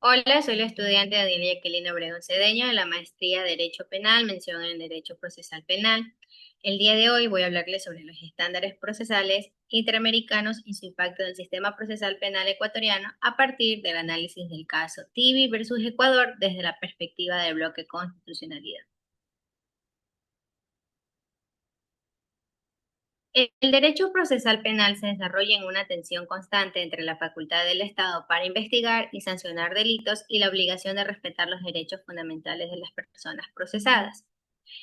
Hola, soy la estudiante Daniela Jacqueline Obregón Cedeño de la maestría Derecho Penal, mención en Derecho Procesal Penal. El día de hoy voy a hablarles sobre los estándares procesales interamericanos y su impacto en el sistema procesal penal ecuatoriano a partir del análisis del caso Tibi versus Ecuador desde la perspectiva del bloque constitucionalidad. El derecho procesal penal se desarrolla en una tensión constante entre la facultad del Estado para investigar y sancionar delitos y la obligación de respetar los derechos fundamentales de las personas procesadas.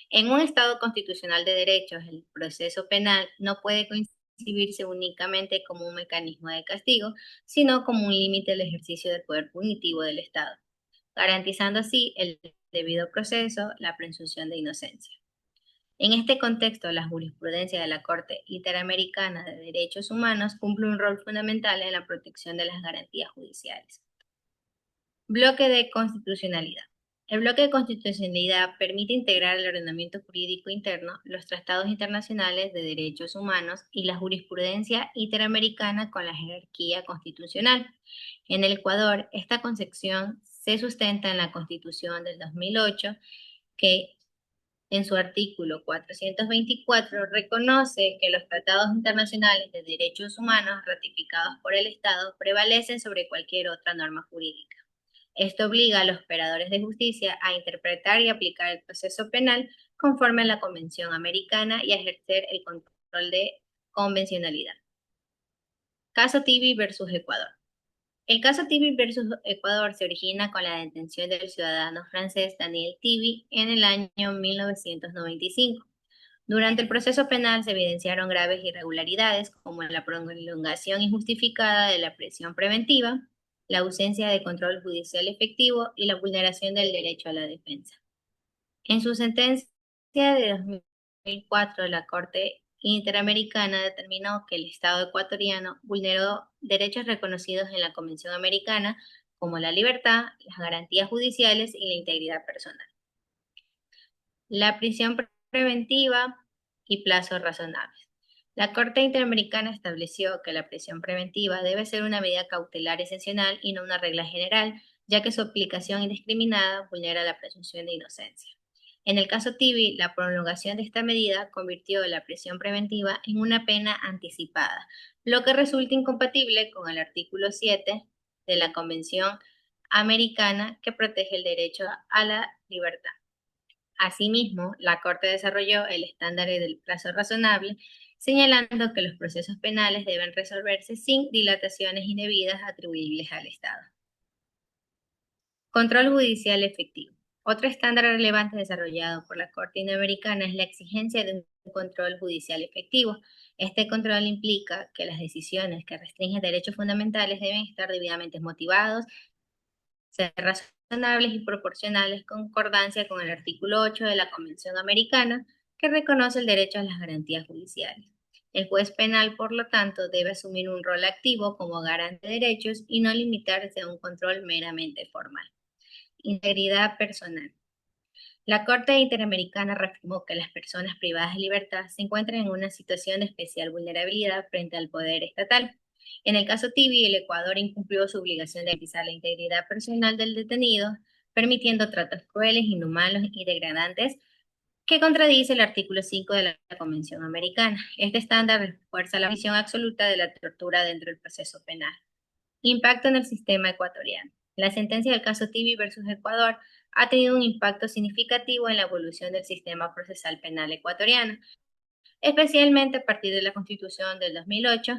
En un Estado constitucional de derechos, el proceso penal no puede concebirse únicamente como un mecanismo de castigo, sino como un límite del ejercicio del poder punitivo del Estado, garantizando así el debido proceso, la presunción de inocencia. En este contexto, la jurisprudencia de la Corte Interamericana de Derechos Humanos cumple un rol fundamental en la protección de las garantías judiciales. Bloque de constitucionalidad. El bloque de constitucionalidad permite integrar el ordenamiento jurídico interno, los tratados internacionales de derechos humanos y la jurisprudencia interamericana con la jerarquía constitucional. En el Ecuador, esta concepción se sustenta en la Constitución del 2008, que en su artículo 424 reconoce que los tratados internacionales de derechos humanos ratificados por el Estado prevalecen sobre cualquier otra norma jurídica. Esto obliga a los operadores de justicia a interpretar y aplicar el proceso penal conforme a la Convención Americana y a ejercer el control de convencionalidad. Caso Tibi versus Ecuador. El caso Tibi versus Ecuador se origina con la detención del ciudadano francés Daniel Tibi en el año 1995. Durante el proceso penal se evidenciaron graves irregularidades como la prolongación injustificada de la prisión preventiva, la ausencia de control judicial efectivo y la vulneración del derecho a la defensa. En su sentencia de 2004, la Corte Interamericana determinó que el Estado ecuatoriano vulneró derechos reconocidos en la Convención Americana como la libertad, las garantías judiciales y la integridad personal. La prisión preventiva y plazos razonables. La Corte Interamericana estableció que la prisión preventiva debe ser una medida cautelar excepcional y no una regla general, ya que su aplicación indiscriminada vulnera la presunción de inocencia. En el caso Tibi, la prolongación de esta medida convirtió la prisión preventiva en una pena anticipada, lo que resulta incompatible con el artículo 7 de la Convención Americana que protege el derecho a la libertad. Asimismo, la Corte desarrolló el estándar del plazo razonable, señalando que los procesos penales deben resolverse sin dilataciones indebidas atribuibles al Estado. Control judicial efectivo. Otro estándar relevante desarrollado por la Corte Interamericana es la exigencia de un control judicial efectivo. Este control implica que las decisiones que restringen derechos fundamentales deben estar debidamente motivados, ser razonables y proporcionales, concordancia con el artículo 8 de la Convención Americana, que reconoce el derecho a las garantías judiciales. El juez penal, por lo tanto, debe asumir un rol activo como garante de derechos y no limitarse a un control meramente formal. Integridad personal. La Corte Interamericana reafirmó que las personas privadas de libertad se encuentran en una situación de especial vulnerabilidad frente al poder estatal. En el caso Tibi, el Ecuador incumplió su obligación de garantizar la integridad personal del detenido, permitiendo tratos crueles, inhumanos y degradantes, que contradice el artículo 5 de la Convención Americana. Este estándar refuerza la visión absoluta de la tortura dentro del proceso penal. Impacto en el sistema ecuatoriano. La sentencia del caso Tibi versus Ecuador ha tenido un impacto significativo en la evolución del sistema procesal penal ecuatoriano, especialmente a partir de la Constitución del 2008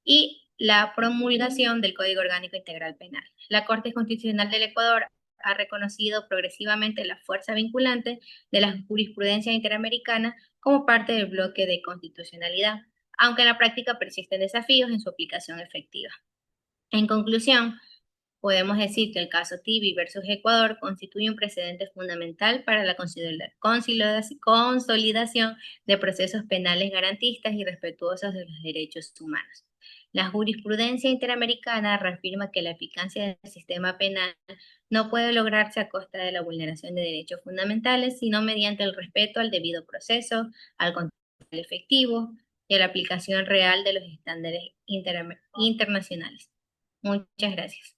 y la promulgación del Código Orgánico Integral Penal. La Corte Constitucional del Ecuador ha reconocido progresivamente la fuerza vinculante de la jurisprudencia interamericana como parte del bloque de constitucionalidad, aunque en la práctica persisten desafíos en su aplicación efectiva. En conclusión, podemos decir que el caso Tibi versus Ecuador constituye un precedente fundamental para la consolidación de procesos penales garantistas y respetuosos de los derechos humanos. La jurisprudencia interamericana reafirma que la eficacia del sistema penal no puede lograrse a costa de la vulneración de derechos fundamentales, sino mediante el respeto al debido proceso, al control efectivo y a la aplicación real de los estándares internacionales. Muchas gracias.